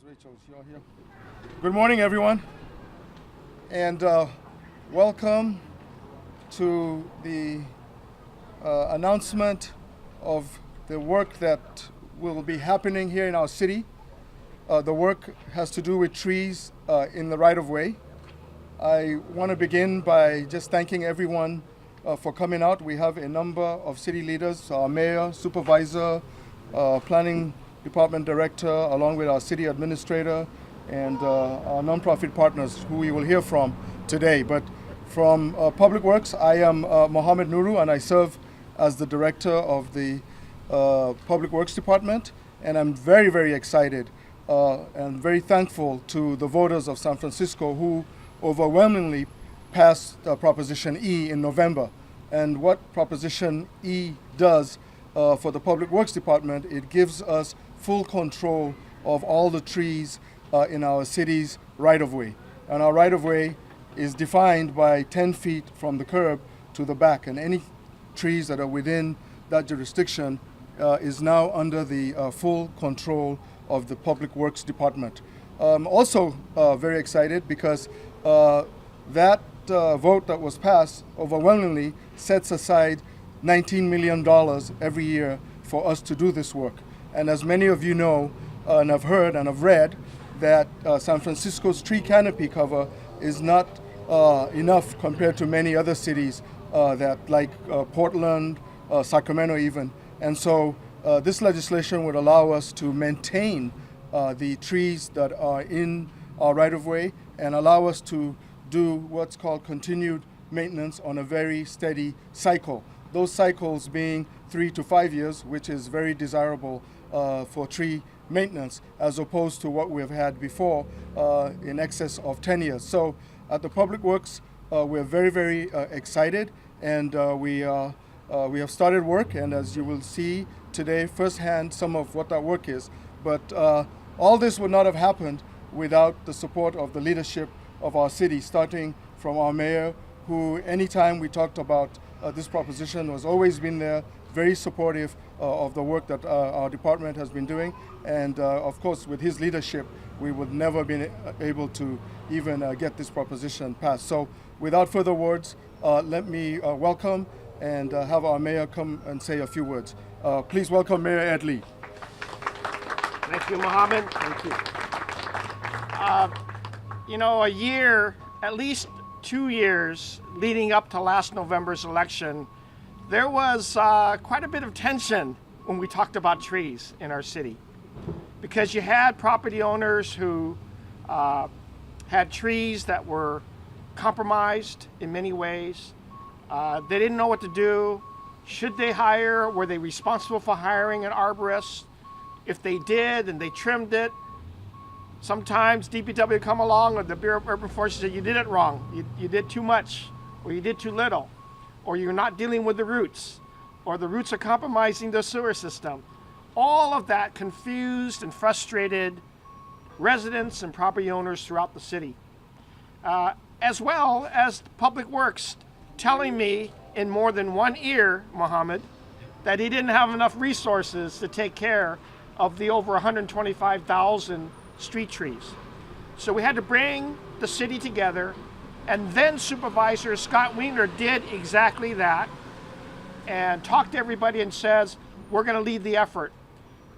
Rachel, is she all here? Good morning, everyone, and welcome to the announcement of the work that will be happening here in our city. The work has to do with trees in the right-of-way. I want to begin by just thanking everyone for coming out. We have a number of city leaders, our mayor, supervisor, planning department director, along with our city administrator and our nonprofit partners who we will hear from today. But from Public Works, I am Mohammed Nuru, and I serve as the director of the Public Works Department. And I'm very, very excited and very thankful to the voters of San Francisco who overwhelmingly passed Proposition E in November. And what Proposition E does for the Public Works Department, it gives us full control of all the trees in our city's right-of-way. And our right-of-way is defined by 10 feet from the curb to the back, and any trees that are within that jurisdiction is now under the full control of the Public Works Department. Also very excited because that vote that was passed overwhelmingly sets aside $19 million every year for us to do this work. And as many of you know and have heard and have read, that San Francisco's tree canopy cover is not enough compared to many other cities that like Portland, Sacramento even. And so this legislation would allow us to maintain the trees that are in our right-of-way and allow us to do what's called continued maintenance on a very steady cycle. Those cycles being 3 to 5 years, which is very desirable for tree maintenance, as opposed to what we've had before in excess of 10 years. So at the Public Works, we're very, very excited, and we have started work, and as you will see today firsthand some of what that work is. But all this would not have happened without the support of the leadership of our city, starting from our mayor, who anytime we talked about this proposition was always been there, very supportive of the work that our department has been doing. And of course, with his leadership, we would never been able to even get this proposition passed. So without further words, let me welcome and have our mayor come and say a few words. Please welcome Mayor Ed Lee. Thank you, Mohammed. Thank you. A year, at least 2 years leading up to last November's election, there was quite a bit of tension when we talked about trees in our city, because you had property owners who had trees that were compromised in many ways. They didn't know what to do. Should they hire? Were they responsible for hiring an arborist? If they did and they trimmed it, sometimes DPW would come along, or the Bureau of Urban Forestry said, you did it wrong. You did too much, or you did too little, or you're not dealing with the roots, or the roots are compromising the sewer system. All of that confused and frustrated residents and property owners throughout the city. As well as Public Works telling me in more than one ear, Mohammed, that he didn't have enough resources to take care of the over 125,000 street trees. So we had to bring the city together, and then Supervisor Scott Wiener did exactly that and talked to everybody and says, we're going to lead the effort.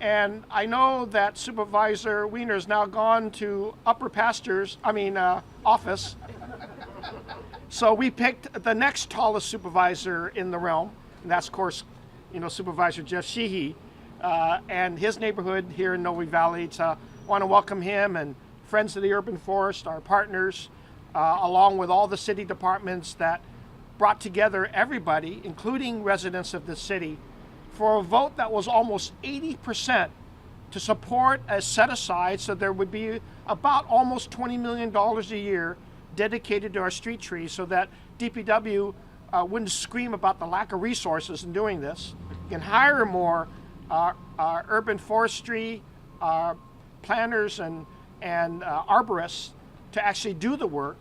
And I know that Supervisor Wiener has now gone to office. So we picked the next tallest supervisor in the realm, and that's, of course, Supervisor Jeff Sheehy, and his neighborhood here in Noe Valley. Want to welcome him and Friends of the Urban Forest, our partners, along with all the city departments that brought together everybody, including residents of the city, for a vote that was almost 80% to support a set aside, so there would be about almost $20 million a year dedicated to our street trees, so that DPW wouldn't scream about the lack of resources in doing this. You can hire more urban forestry planners and arborists to actually do the work,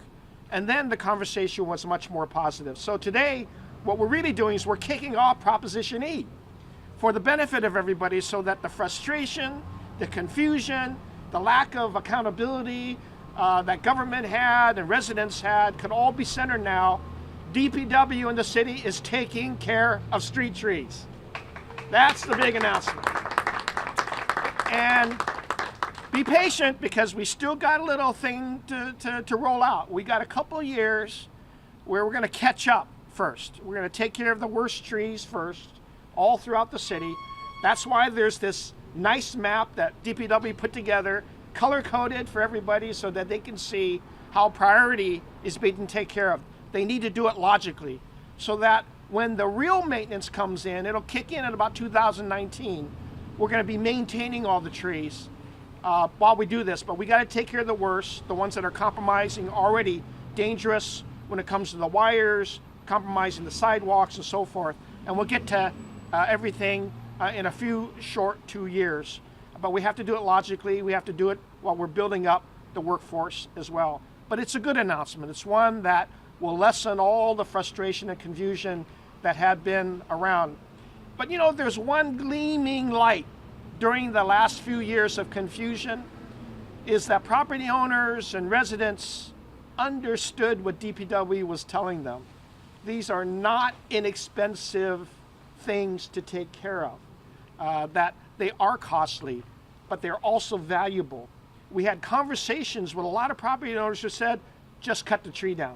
and then the conversation was much more positive. So today, what we're really doing is we're kicking off Proposition E for the benefit of everybody, so that the frustration, the confusion, the lack of accountability that government had and residents had could all be centered now. DPW in the city is taking care of street trees. That's the big announcement. And be patient, because we still got a little thing to roll out. We got a couple of years where we're going to catch up first. We're going to take care of the worst trees first, all throughout the city. That's why there's this nice map that DPW put together, color-coded for everybody so that they can see how priority is being taken care of. They need to do it logically so that when the real maintenance comes in, it'll kick in at about 2019. We're going to be maintaining all the trees while we do this, but we got to take care of the worst, the ones that are compromising, already dangerous when it comes to the wires, compromising the sidewalks and so forth. And we'll get to everything in a few short 2 years. But we have to do it logically. We have to do it while we're building up the workforce as well. But it's a good announcement. It's one that will lessen all the frustration and confusion that had been around. But you know, there's one gleaming light during the last few years of confusion, is that property owners and residents understood what DPW was telling them. These are not inexpensive things to take care of, that they are costly, but they're also valuable. We had conversations with a lot of property owners who said, just cut the tree down.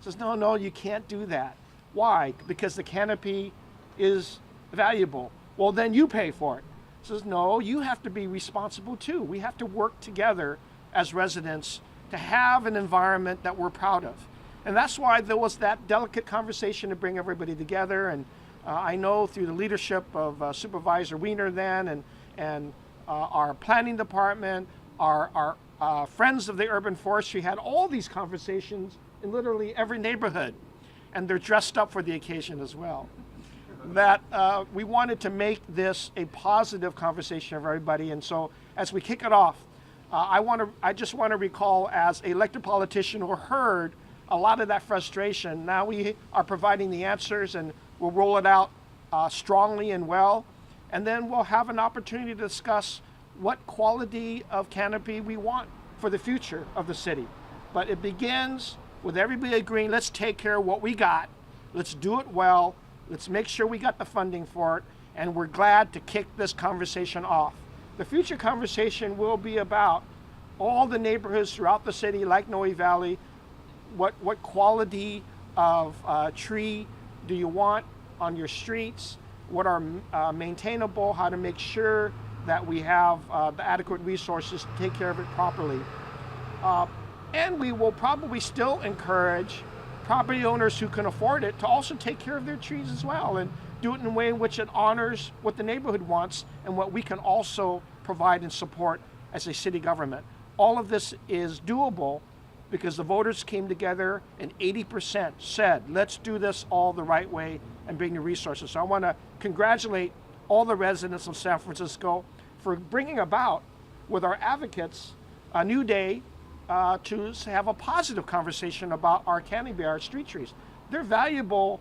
Says, no, you can't do that. Why? Because the canopy is valuable. Well, then you pay for it. Says, no, you have to be responsible too. We have to work together as residents to have an environment that we're proud of. And that's why there was that delicate conversation to bring everybody together. And I know through the leadership of Supervisor Wiener then, and our planning department, our friends of the urban forestry had all these conversations in literally every neighborhood, and they're dressed up for the occasion as well. That we wanted to make this a positive conversation of everybody, and so as we kick it off, I just want to recall, as an elected politician who heard a lot of that frustration, now we are providing the answers, and we'll roll it out strongly and well, and then we'll have an opportunity to discuss what quality of canopy we want for the future of the city. But it begins with everybody agreeing, let's take care of what we got, let's do it well, let's make sure we got the funding for it, and we're glad to kick this conversation off. The future conversation will be about all the neighborhoods throughout the city, like Noe Valley. What quality of tree do you want on your streets? What are maintainable? How to make sure that we have the adequate resources to take care of it properly. And we will probably still encourage property owners who can afford it to also take care of their trees as well, and do it in a way in which it honors what the neighborhood wants and what we can also provide and support as a city government. All of this is doable because the voters came together and 80% said, let's do this all the right way and bring the resources. So I want to congratulate all the residents of San Francisco for bringing about, with our advocates, a new day to have a positive conversation about our canopy, our street trees. They're valuable,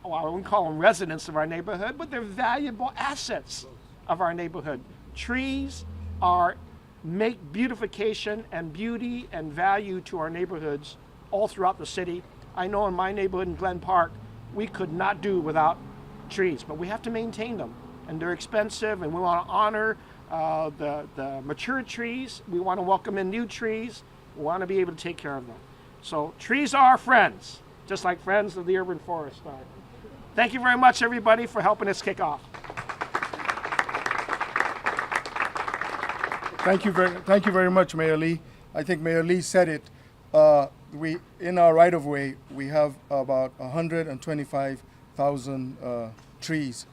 well, I wouldn't call them residents of our neighborhood, but they're valuable assets of our neighborhood. Trees make beautification and beauty and value to our neighborhoods all throughout the city. I know in my neighborhood in Glen Park, we could not do without trees, but we have to maintain them, and they're expensive, and we want to honor the mature trees. We want to welcome in new trees. We want to be able to take care of them. So trees are our friends, just like friends of the urban forest are. Thank you very much, everybody, for helping us kick off. Thank you very much, Mayor Lee. I think Mayor Lee said it. In our right-of-way, we have about 125,000 trees.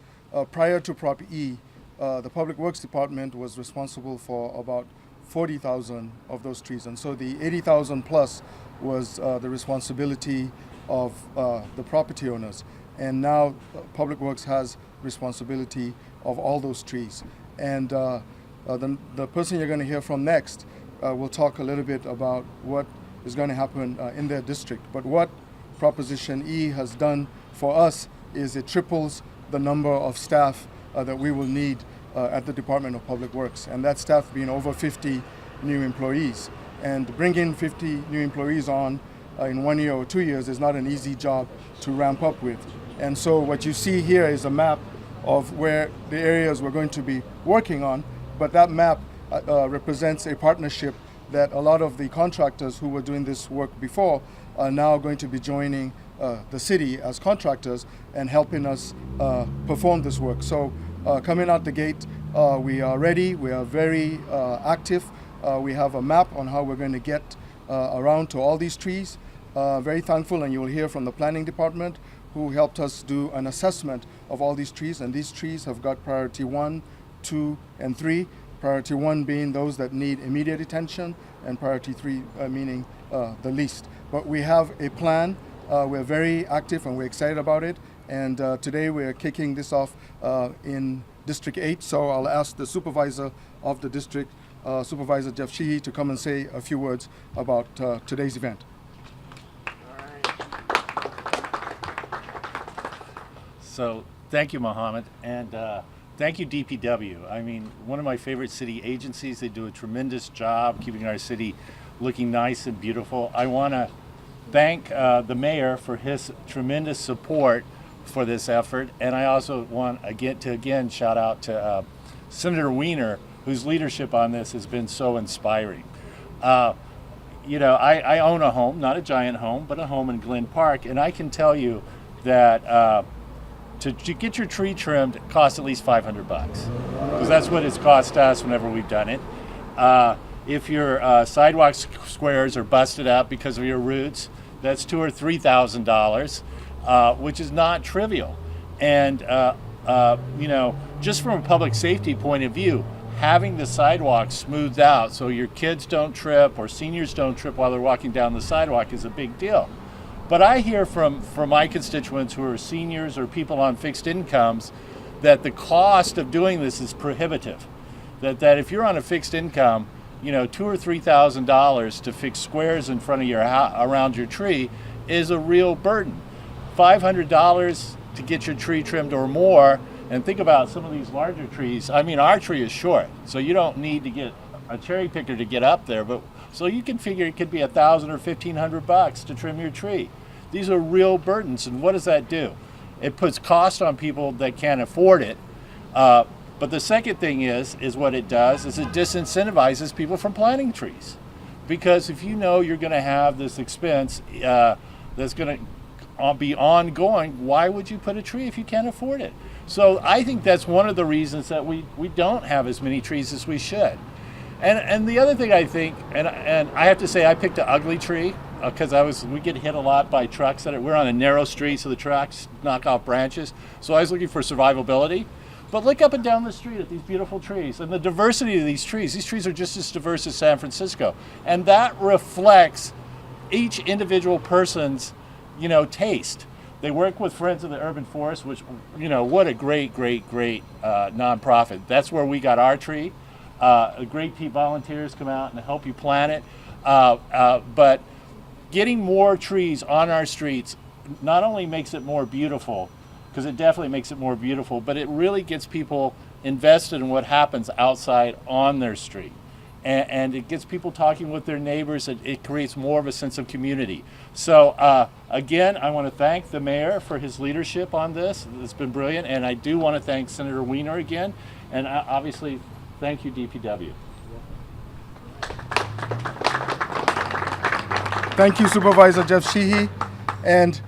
Prior to Prop E, the Public Works Department was responsible for about 40,000 of those trees, and so the 80,000 plus was the responsibility of the property owners. And now Public Works has responsibility of all those trees. And the person you're going to hear from next will talk a little bit about what is going to happen in their district. But what Proposition E has done for us is it triples the number of staff that we will need at the Department of Public Works, and that staff being over 50 new employees. And bringing 50 new employees on in 1 year or 2 years is not an easy job to ramp up with. And so what you see here is a map of where the areas we're going to be working on, but that map represents a partnership that a lot of the contractors who were doing this work before are now going to be joining the city as contractors and helping us perform this work. So coming out the gate, we are ready, we are very active. We have a map on how we're going to get around to all these trees. Very thankful, and you'll hear from the planning department who helped us do an assessment of all these trees, and these trees have got priority 1, 2, and 3. Priority 1 being those that need immediate attention, and priority 3 meaning the least. But we have a plan. We're very active and we're excited about it. And today we're kicking this off in District 8. So I'll ask the supervisor of the district, Supervisor Jeff Sheehy, to come and say a few words about today's event. So thank you, Mohammed, and thank you, DPW. I mean, one of my favorite city agencies. They do a tremendous job keeping our city looking nice and beautiful. I want to thank the mayor for his tremendous support for this effort, and I also want to again shout out to Senator Wiener, whose leadership on this has been so inspiring. You know, I own a home, not a giant home, but a home in Glen Park, and I can tell you that to get your tree trimmed, it costs at least $500, because that's what it's cost us whenever we've done it. If your sidewalk squares are busted up because of your roots, that's $2,000 or $3,000, which is not trivial. And you know, just from a public safety point of view, having the sidewalk smoothed out so your kids don't trip or seniors don't trip while they're walking down the sidewalk is a big deal. But I hear from my constituents who are seniors or people on fixed incomes that the cost of doing this is prohibitive. That if you're on a fixed income, you know, $2,000 or $3,000 to fix squares in front of your around your tree is a real burden. $500 to get your tree trimmed or more, and think about some of these larger trees. I mean, our tree is short, so you don't need to get a cherry picker to get up there, but so you can figure it could be $1,000 or $1,500 to trim your tree. These are real burdens, and what does that do? It puts cost on people that can't afford it. But the second thing is what it does is it disincentivizes people from planting trees, because if you know you're going to have this expense that's going to be ongoing, why would you put a tree if you can't afford it? So I think that's one of the reasons that we don't have as many trees as we should. And the other thing I think, and I have to say I picked an ugly tree because we get hit a lot by trucks we're on a narrow street, so the trucks knock off branches. So I was looking for survivability. But look up and down the street at these beautiful trees and the diversity of these trees. These trees are just as diverse as San Francisco, and that reflects each individual person's, you know, taste. They work with Friends of the Urban Forest, which, you know, what a great nonprofit. That's where we got our tree. Great volunteers come out and help you plant it. But getting more trees on our streets not only makes it more beautiful, because it definitely makes it more beautiful, but it really gets people invested in what happens outside on their street. And it gets people talking with their neighbors. It creates more of a sense of community. So again, I want to thank the mayor for his leadership on this. It's been brilliant. And I do want to thank Senator Wiener again. And obviously, thank you, DPW. Thank you, Supervisor Jeff Sheehy. And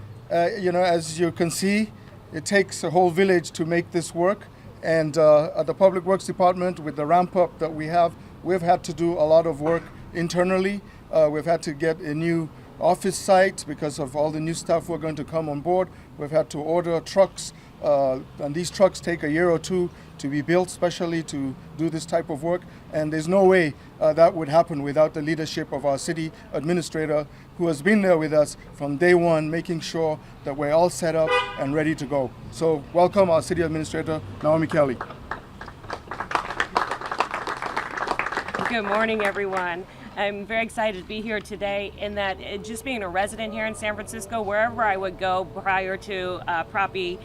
you know, as you can see, it takes a whole village to make this work. And at the Public Works Department, with the ramp up that we have, we've had to do a lot of work internally. We've had to get a new office site because of all the new staff we're going to come on board. We've had to order trucks, and these trucks take a year or two to be built, specially to do this type of work. And there's no way that would happen without the leadership of our city administrator, who has been there with us from day one, making sure that we're all set up and ready to go. So welcome our city administrator, Naomi Kelly. Good morning, everyone. I'm very excited to be here today, in that just being a resident here in San Francisco, wherever I would go prior to Prop E,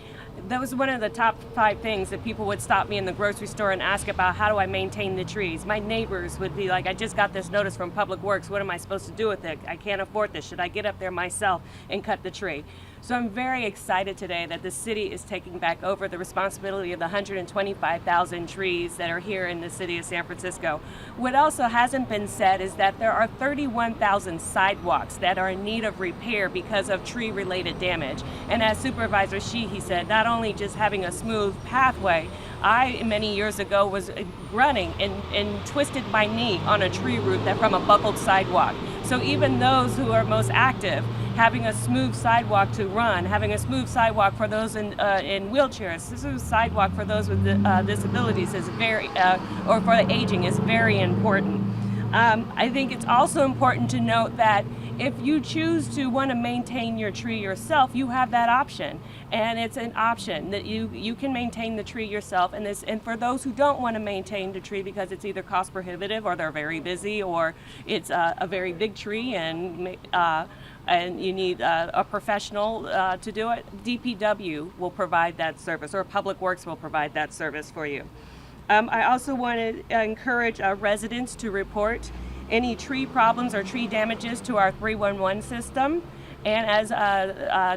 that was one of the top 5 things that people would stop me in the grocery store and ask about. How do I maintain the trees? My neighbors would be like, I just got this notice from Public Works. What am I supposed to do with it? I can't afford this. Should I get up there myself and cut the tree? So I'm very excited today that the city is taking back over the responsibility of the 125,000 trees that are here in the city of San Francisco. What also hasn't been said is that there are 31,000 sidewalks that are in need of repair because of tree-related damage. And as Supervisor Sheehy said, not only just having a smooth pathway, I, many years ago, was running and twisted my knee on a tree root from a buckled sidewalk. So even those who are most active, having a smooth sidewalk to run, having a smooth sidewalk for those in wheelchairs, a smooth sidewalk for those with disabilities is very, or for the aging is very important. I think it's also important to note that if you choose to want to maintain your tree yourself, you have that option, and it's an option that you can maintain the tree yourself. And for those who don't want to maintain the tree because it's either cost prohibitive or they're very busy or it's a very big tree and you need a professional to do it, DPW will provide that service, or Public Works will provide that service for you. I also want to encourage residents to report any tree problems or tree damages to our 311 system. And as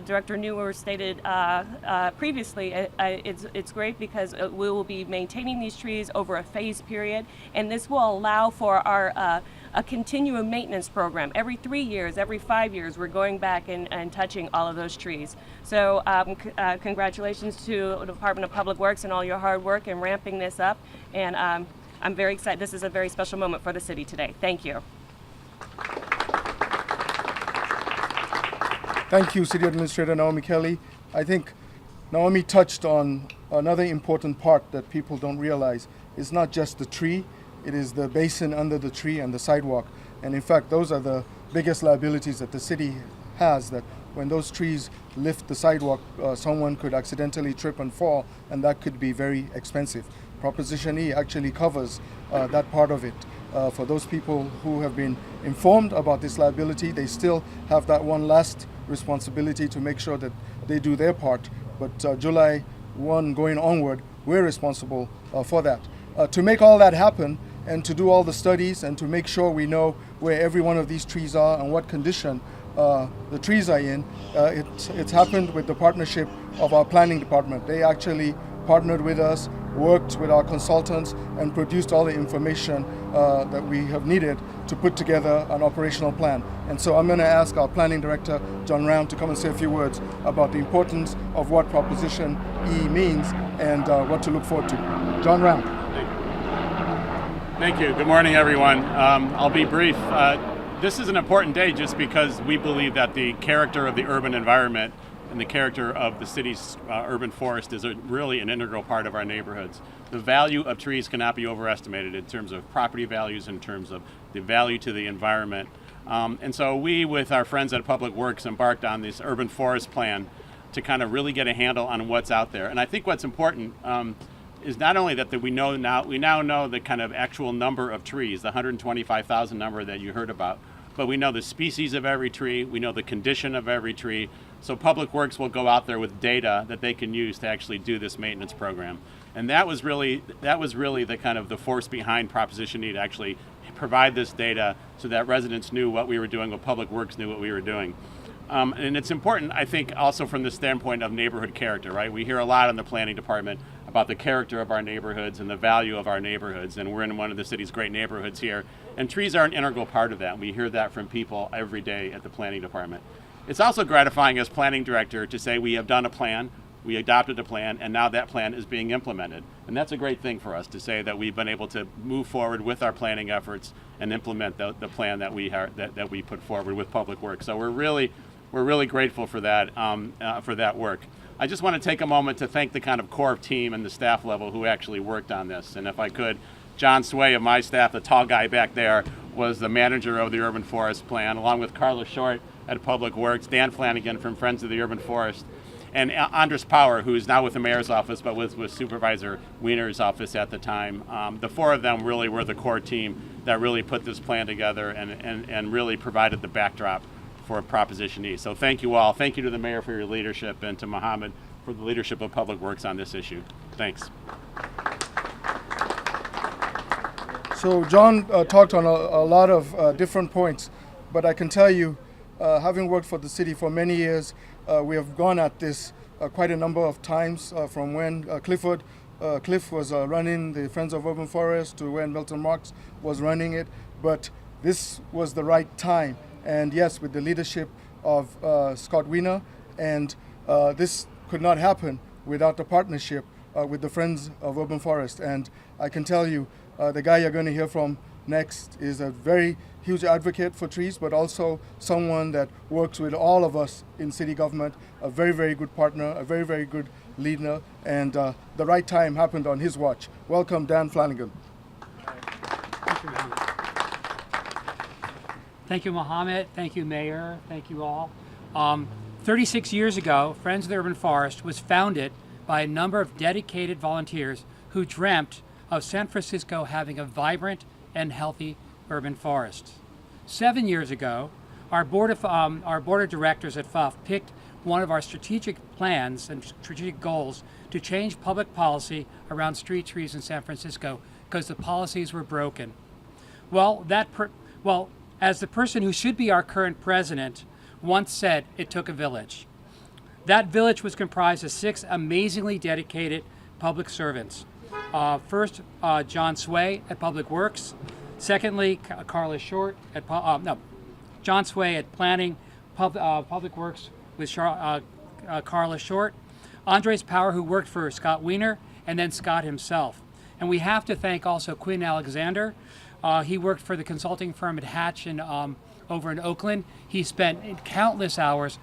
Director Newer stated previously, it's great because we will be maintaining these trees over a phased period, and this will allow for our a continuum maintenance program. Every 3 years, every 5 years, we're going back and touching all of those trees. So congratulations to the Department of Public Works and all your hard work in ramping this up. And I'm very excited. This is a very special moment for the city today. Thank you. Thank you, City Administrator Naomi Kelly. I think Naomi touched on another important part that people don't realize. It's not just the tree, it is the basin under the tree and the sidewalk. And in fact, those are the biggest liabilities that the city has, that when those trees lift the sidewalk, someone could accidentally trip and fall, and that could be very expensive. Proposition E actually covers that part of it. For those people who have been informed about this liability, they still have that one last responsibility to make sure that they do their part. But July 1 going onward, we're responsible for that. To make all that happen and to do all the studies and to make sure we know where every one of these trees are and what condition the trees are in, it's happened with the partnership of our planning department. They actually partnered with us, worked with our consultants, and produced all the information that we have needed to put together an operational plan. And so I'm going to ask our planning director, John Round, to come and say a few words about the importance of what Proposition E means and what to look forward to. John Round. Thank you. Good morning, everyone. I'll be brief. This is an important day just because we believe that the character of the urban environment and the character of the city's urban forest is really an integral part of our neighborhoods. The value of trees cannot be overestimated in terms of property values, in terms of the value to the environment. And so we, with our friends at Public Works, embarked on this urban forest plan to kind of really get a handle on what's out there. And I think what's important is not only that we now know the kind of actual number of trees, the 125,000 number that you heard about, but we know the species of every tree, we know the condition of every tree. So Public Works will go out there with data that they can use to actually do this maintenance program. And that was really the kind of the force behind Proposition E, to actually provide this data so that residents knew what we were doing, what Public Works knew what we were doing. And it's important, I think, also from the standpoint of neighborhood character, right? We hear a lot in the planning department about the character of our neighborhoods and the value of our neighborhoods, and we're in one of the city's great neighborhoods here. And trees are an integral part of that. We hear that from people every day at the planning department. It's also gratifying as planning director to say we have done a plan, we adopted a plan, and now that plan is being implemented. And that's a great thing for us to say that we've been able to move forward with our planning efforts and implement the plan that we put forward with Public Works. So we're really grateful for that work. I just want to take a moment to thank the kind of core team and the staff level who actually worked on this. And if I could, John Sway of my staff, the tall guy back there, was the manager of the Urban Forest Plan, along with Carla Short at Public Works, Dan Flanagan from Friends of the Urban Forest, and Andres Power, who is now with the mayor's office, but was with Supervisor Wiener's office at the time. The four of them really were the core team that really put this plan together and really provided the backdrop for Proposition E. So thank you all. Thank you to the mayor for your leadership, and to Mohammed for the leadership of Public Works on this issue. Thanks. So John talked on a lot of different points, but I can tell you, having worked for the city for many years, we have gone at this quite a number of times from when Cliff was running the Friends of Urban Forest to when Milton Marks was running it, but this was the right time. And yes, with the leadership of Scott Wiener, and this could not happen without the partnership with the Friends of Urban Forest. And I can tell you, the guy you're going to hear from next is a very huge advocate for trees, but also someone that works with all of us in city government, a very, very good partner, a very, very good leader, and the right time happened on his watch. Welcome, Dan Flanagan. Thank you, Mohammed. Thank you, Mohammed. Thank you, Mayor. Thank you all. 36 years ago, Friends of the Urban Forest was founded by a number of dedicated volunteers who dreamt of San Francisco having a vibrant and healthy urban forest. 7 years ago, our board of directors at FUF picked one of our strategic plans and strategic goals to change public policy around street trees in San Francisco because the policies were broken. Well, as the person who should be our current president once said, it took a village. That village was comprised of 6 amazingly dedicated public servants. First, John Sway at Public Works. Secondly, Carla Short at John Sway at Planning, Public Works with Carla Short. Andres Power, who worked for Scott Wiener, and then Scott himself. And we have to thank also Quinn Alexander. He worked for the consulting firm at Hatch over in Oakland. He spent countless hours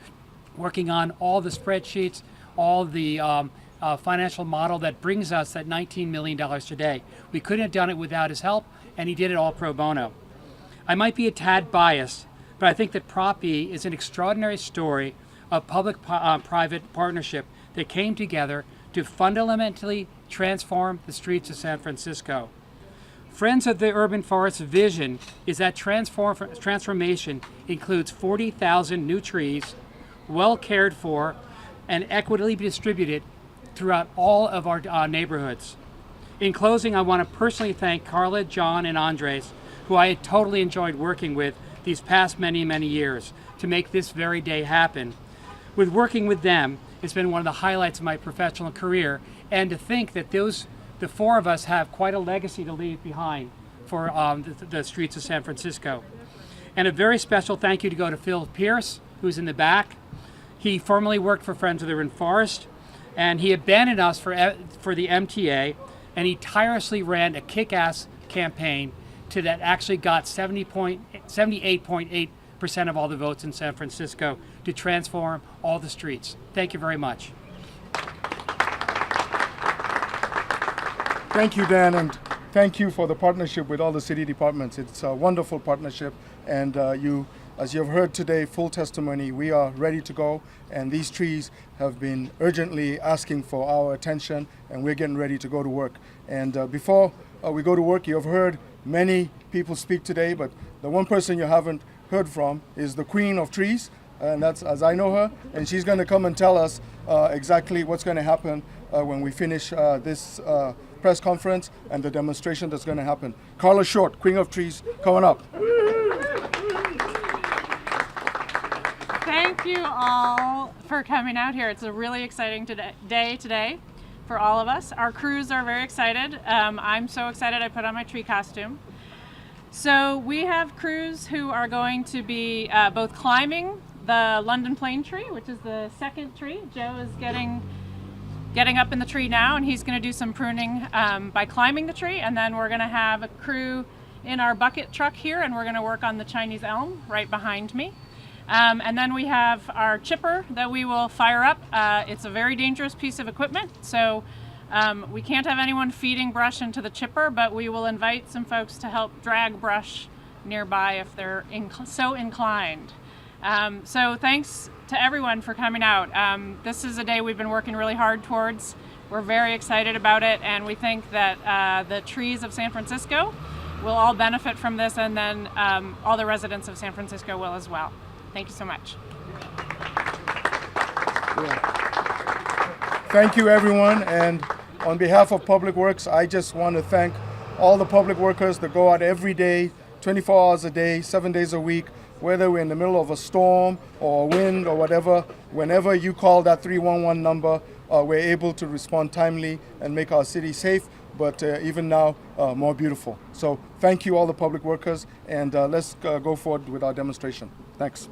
working on all the spreadsheets, all the financial model that brings us that $19 million today. We couldn't have done it without his help, and he did it all pro bono. I might be a tad biased, but I think that Prop E is an extraordinary story of public-private partnership that came together to fundamentally transform the streets of San Francisco. Friends of the Urban Forest's vision is that transformation includes 40,000 new trees, well cared for, and equitably distributed throughout all of our neighborhoods. In closing, I want to personally thank Carla, John, and Andres, who I totally enjoyed working with these past many, many years to make this very day happen. With working with them, it's been one of the highlights of my professional career, and to think that the 4 of us have quite a legacy to leave behind for the streets of San Francisco. And a very special thank you to go to Phil Pierce, who's in the back. He formerly worked for Friends of the Urban Forest, and he abandoned us for the MTA, and he tirelessly ran a kick-ass campaign that actually got 78.8% of all the votes in San Francisco to transform all the streets. Thank you very much. Thank you, Dan, and thank you for the partnership with all the city departments. It's a wonderful partnership, and as you've heard today, full testimony, we are ready to go, and these trees have been urgently asking for our attention, and we're getting ready to go to work. And before we go to work, you've heard many people speak today, but the one person you haven't heard from is the Queen of Trees, and that's as I know her, and she's going to come and tell us exactly what's going to happen when we finish this press conference and the demonstration that's going to happen. Carla Short, Queen of Trees, coming up. Thank you all for coming out here. It's a really exciting day today for all of us. Our crews are very excited. I'm so excited I put on my tree costume. So we have crews who are going to be both climbing the London plane tree, which is the second tree. Joe is getting up in the tree now, and he's going to do some pruning by climbing the tree, and then we're going to have a crew in our bucket truck here, and we're going to work on the Chinese elm right behind me. And then we have our chipper that we will fire up. It's a very dangerous piece of equipment, so we can't have anyone feeding brush into the chipper, but we will invite some folks to help drag brush nearby if they're so inclined. So thanks to everyone for coming out. This is a day we've been working really hard towards. We're very excited about it, and we think that the trees of San Francisco will all benefit from this, and then all the residents of San Francisco will as well. Thank you so much. Yeah. thank you, everyone. And on behalf of Public Works, I just want to thank all the public workers that go out every day, 24 hours a day, 7 days a week, whether we're in the middle of a storm or wind or whatever. Whenever you call that 311 number, we're able to respond timely and make our city safe, but even now, more beautiful. So thank you, all the public workers, and let's go forward with our demonstration. Thanks.